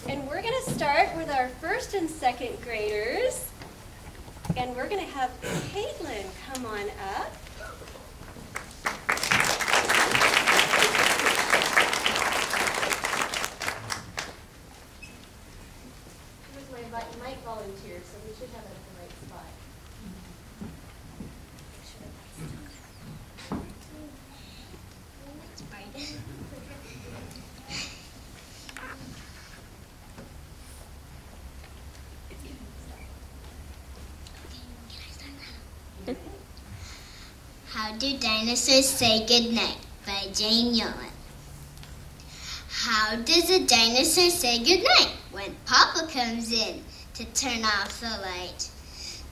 And we're going to start with our 1st and 2nd graders. And we're going to have Caitlin come on up. Here's my mic volunteer, so we should have it at the right spot. It's bright. How Do Dinosaurs Say Goodnight by Jane Yolen. How does a dinosaur say goodnight when Papa comes in to turn off the light?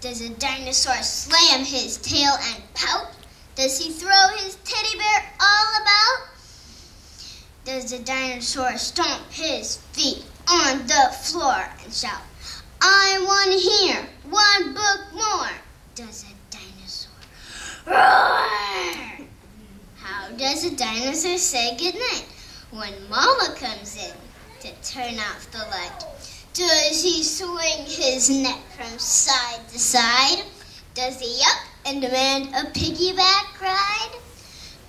Does a dinosaur slam his tail and pout? Does he throw his teddy bear all about? Does a dinosaur stomp his feet on the floor and shout, "I want to hear one book more"? Does a dinosaur roar? How does a dinosaur say goodnight when Mama comes in to turn off the light? Does he swing his neck from side to side? Does he yuck and demand a piggyback ride?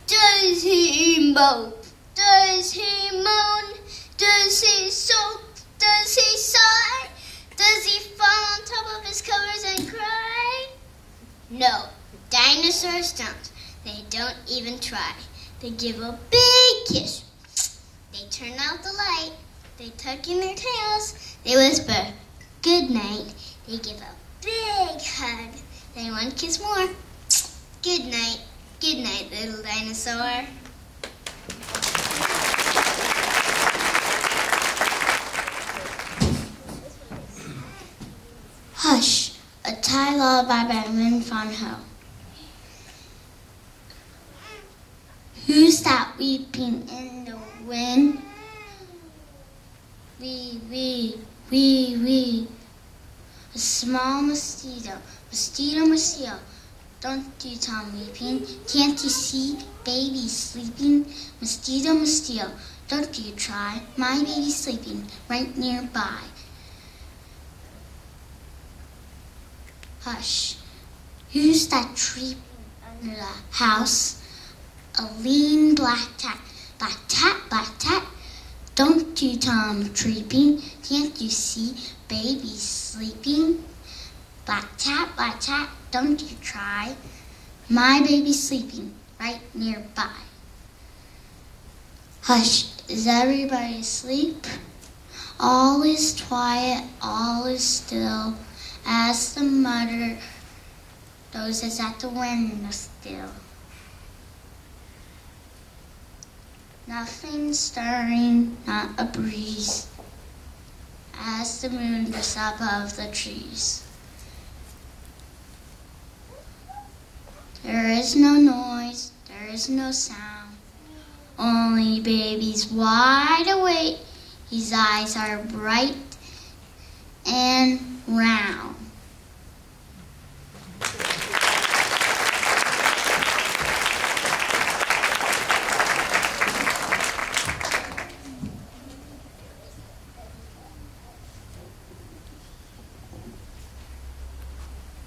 Does he mope? Does he moan? Does he sulk? Does he sigh? Does he fall on top of his covers and cry? No, dinosaurs don't. They don't even try. They give a big kiss. They turn out the light. They tuck in their tails. They whisper, "Good night." They give a big hug. They want to kiss more. Good night, little dinosaur. Hush, a Thai lullaby by Lin Fan Ho. Who's that weeping in the wind? Wee. A small mosquito, mosquito. Don't you tell me weeping. Can't you see baby sleeping? Mosquito. Don't you try. My baby's sleeping right nearby. Hush, who's that tree under the house? A lean black cat. Black cat. Don't you tell him creeping. Can't you see baby sleeping? Black cat, don't you try. My baby's sleeping right nearby. Hush, is everybody asleep? All is quiet, all is still, as the mother dozes at the window still. Nothing stirring, not a breeze, as the moon rests above the trees. There is no noise, there is no sound, only baby's wide awake. His eyes are bright and round.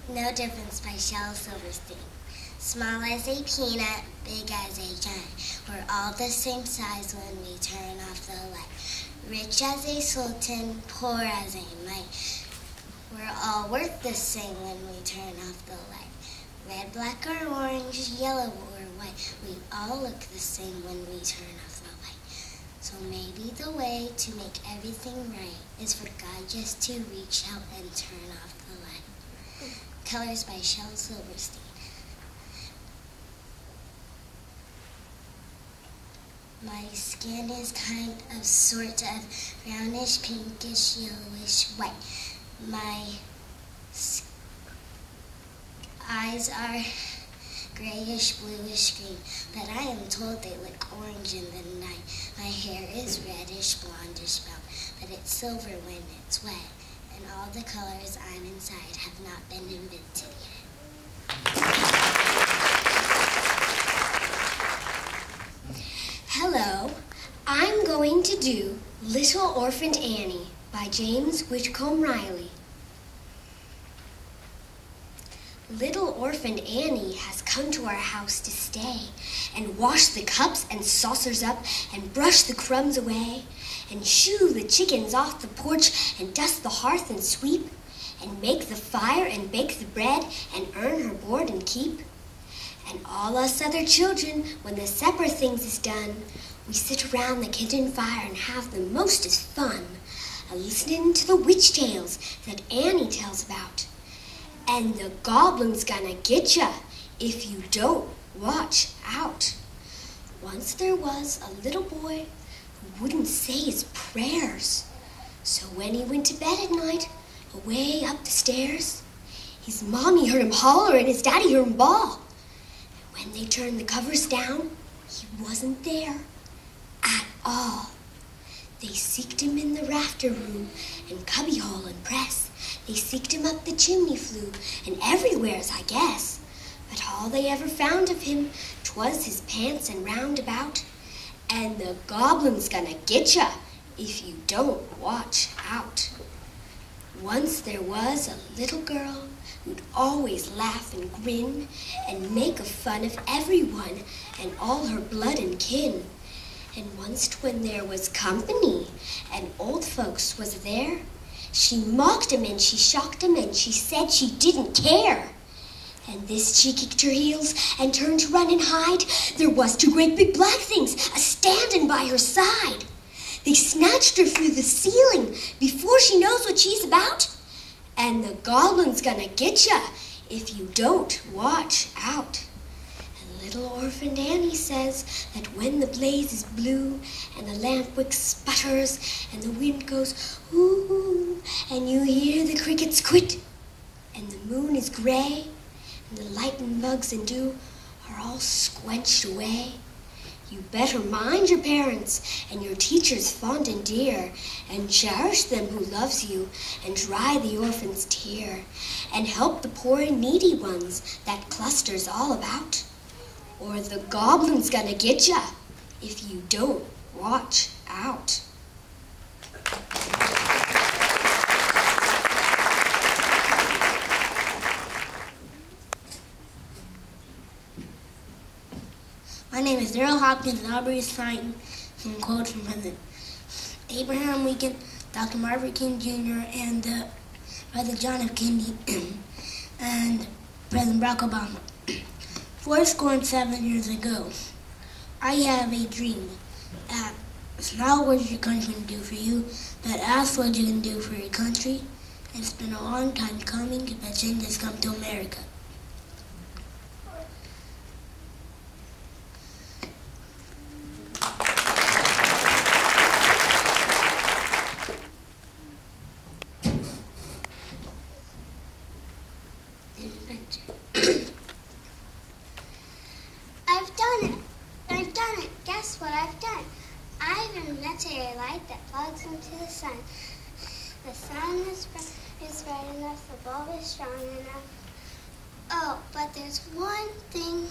No Difference by Shel Silverstein. Small as a peanut, big as a giant. We're all the same size when we turn off the light. Rich as a sultan, poor as a mite. We're all worth the same when we turn off the light. Red, black, or orange, yellow, or white. We all look the same when we turn off the light. So maybe the way to make everything right is for God just to reach out and turn off the light. Colors by Shel Silverstein. My skin is kind of sort of brownish, pinkish, yellowish, white. My eyes are grayish, bluish, green, but I am told they look orange in the night. My hair is reddish, blondish, brown, but it's silver when it's wet, and all the colors I'm inside have not been invented yet. Hello, I'm going to do Little Orphaned Annie by James Whitcomb Riley. Little orphaned Annie has come to our house to stay, and wash the cups and saucers up, and brush the crumbs away, and shoo the chickens off the porch, and dust the hearth and sweep, and make the fire and bake the bread, and earn her board and keep. And all us other children, when the supper things is done, we sit around the kitchen fire and have the mostest fun, a-listening to the witch tales that Annie tells about. And the goblin's gonna get ya if you don't watch out. Once there was a little boy who wouldn't say his prayers. So when he went to bed at night, away up the stairs, his mommy heard him holler and his daddy heard him bawl. And when they turned the covers down, he wasn't there at all. They seeked him in the rafter room and cubbyhole and press. They seeked him up the chimney flue and everywheres, I guess. But all they ever found of him, 'twas his pants and roundabout. And the goblin's gonna get ya if you don't watch out. Once there was a little girl who'd always laugh and grin and make a fun of everyone and all her blood and kin. And once when there was company and old folks was there, she mocked 'em and she shocked 'em and she said she didn't care. And this she kicked her heels and turned to run and hide. There was two great big black things a-standing by her side. They snatched her through the ceiling before she knows what she's about. And the goblin's gonna get ya if you don't watch out. Little orphaned Annie says that when the blaze is blue and the lamp wick sputters and the wind goes ooh and you hear the crickets quit and the moon is gray and the lightning bugs and dew are all squenched away, you better mind your parents and your teachers fond and dear, and cherish them who loves you, and dry the orphan's tear, and help the poor and needy ones that clusters all about. Or the goblin's gonna get ya if you don't watch out. My name is Daryl Hopkins, and I'll be reciting some quotes from President Abraham Lincoln, Dr. Martin King Jr., and President John F. Kennedy, and President Barack Obama. 47 years ago, I have a dream that it's not what your country can do for you, but ask what you can do for your country. It's been a long time coming, but change has come to America. Guess what I've done? I've invented a light that plugs into the sun. The sun is bright enough, the bulb is strong enough. Oh, but there's one thing